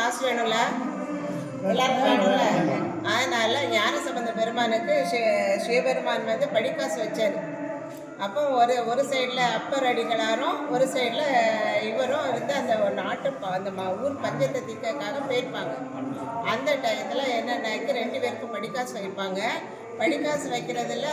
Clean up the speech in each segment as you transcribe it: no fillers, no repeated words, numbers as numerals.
காசு வேணும்ல, எல்லாருக்கும் வேணும்ல. அதனால ஞானசம்பந்த பெருமானுக்கு சிவபெருமான் வந்து படிக்காசு வச்சார். அப்போ ஒரு சைடில் அப்பர் அடிகளாரும் ஒரு சைடில் இவரும் இருந்து அந்த நாட்டு அந்த ஊர் பஞ்சத்தை தீர்க்கக்காக போயிருப்பாங்க. அந்த டயத்தில் என்னென்னாக்கி 2 பேருக்கும் படிக்காசு வைப்பாங்க. படிக்காசு வைக்கிறதுல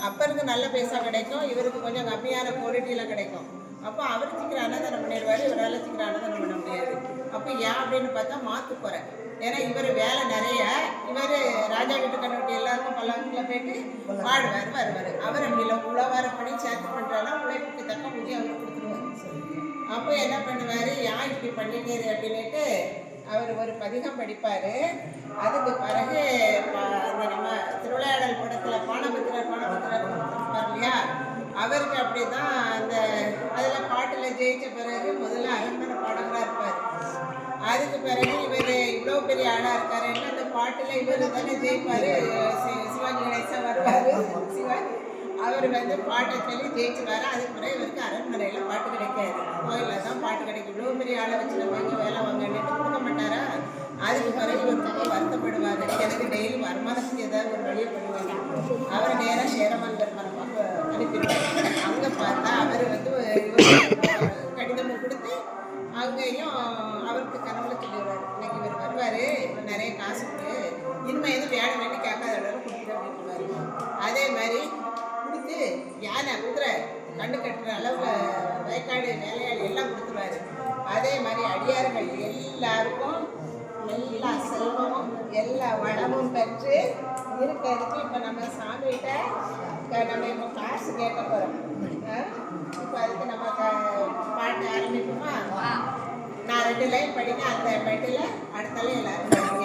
அப்பருக்கு நல்ல பைசா கிடைக்கும், இவருக்கு கொஞ்சம் கம்மியான குவாலிட்டியில் கிடைக்கும். அப்போ அவர் சீக்கிரம் அன்னதானம் பண்ணிடுவார், இவரால் சீக்கிரம் அன்னதானம் பண்ண முடியாது. அப்போ ஏன் அப்படின்னு பார்த்தா மாற்று குறை. ஏன்னா இவர் வேலை நிறைய, இவர் ராஜா வீட்டு கண்ணுட்டி எல்லாருக்கும் பல்லாக்கில் போயிட்டு பாடுவார் வருவார். அவர் அப்படி இல்லை, உழவார பணி சேர்த்து பண்ணுறாலும் உழைப்புக்கு தக்க முடியும் அவர் கொடுத்துருவார். அப்போ என்ன பண்ணுவார், ஏன் இப்படி பண்ணிட்டேரு அப்படின்ட்டு அவர் ஒரு பதிகம் படிப்பார். அதுக்கு பிறகு அந்த நம்ம திருவிளையாடல் படத்தில் பானபத்திரர் இருப்பார் இல்லையா, அவருக்கு அப்படி தான் அந்த அதில் பாட்டில் ஜெயித்த பிறகு முதல்ல அரண்மனை பாடகராக இருப்பார். அதுக்கு பிறகு இவர் இவ்வளோ பெரிய ஆளாக இருக்காருன்னு அந்த பாட்டில் இவர் தானே ஜெயிப்பார். சிவாஜி கணேசன் வருவார், சிவாஜி அவர் வந்து பாட்டை சொல்லி ஜெயிச்சுவார். அதுக்கு பிறகு இவருக்கு அரண்மனையில் பாட்டு கிடைக்காது, கோயிலில் தான் பாட்டு கிடைக்கும். இவ்வளோ பெரிய ஆளை வச்சு நம்ம எங்கே வேலை வாங்கன்னு கொடுக்க மாட்டாரா. அதுக்கு பிறகு இவர் ரொம்ப வருத்தப்படுவார், எனக்கு டெய்லி வருமானத்துக்கு ஏதாவது ஒரு வழியை பண்ணுவாங்க. அவரை நேராக சேரமான் பெருமான் அனுப்பிடுவார். அங்கே பார்த்தா அவர் வந்து கடிதமும் கொடுத்து அங்கேயும் அவருக்கு கனவுல சொல்லிடுவார், இன்னைக்கு இவர் வருவார், இவர் நிறைய காசு இனிமேல் எதுவும் வேலை வேண்டி கேட்காத அளவு கொடுத்துரு அப்படின்ட்டுவார். அதே மாதிரி கொடுத்து யானை குதிரை கண்டு கட்டுற அளவு வயக்காடு வேலையாள் எல்லாம் கொடுத்துருவாரு. அதே மாதிரி அடியார்கள் எல்லாருக்கும் எல்லா செல்வமும் எல்லா வளமும் பெற்று இருக்கிறதுக்கு இப்போ நம்ம சாமிகிட்ட நம்ம இப்போ காசு கேட்க போகிறோம். இப்போ அதுக்கு நம்ம பாட்டு ஆரம்பிப்போமா? நான் 2 லைன் படிக்க, அந்த பாட்டில் அடுத்தாலும் எல்லாரும் படிங்க.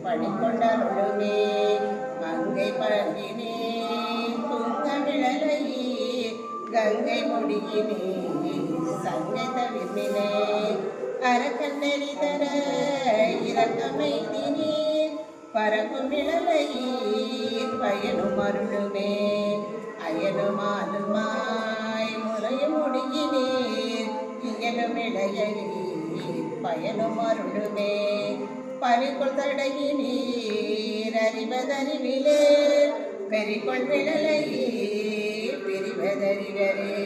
பணிக்கொண்டருளுமே மங்கை பழகினே துங்கமிழலை கங்கை முடியினே சங்கை தவிர்மினே அரக்கண்ணெறி தர இரக்கமைதினே பரப்பும் இழலை பயனும் அருளுமே அயனுமானுமாய் முறையும் முடியினே இயலும் இளையை பயனும் அருளுமே பறிக்கொள் தடையினீர் அறிவதறிவிலே பெரிக்கொள் விழலை பிரிவதறிவரே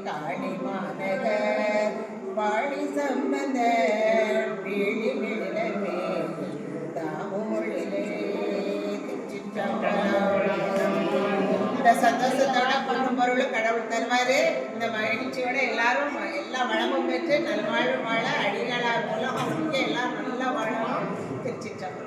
காளி மாநகர் பாடி சம்பந்த வீழி விழவே தாமுமொழிலே இந்த சந்தோஷத்தோட பொண்ணும் பொருளும் கடவுள் தருவாரு. இந்த மகிழ்ச்சியோட எல்லாரும் எல்லா வளமும் பெற்று நல்வாழ்வு வாழ அடிகளார் மூலம் அவங்க எல்லாம் நல்லா வாழணும். திருச்சிற்றம்பலம்.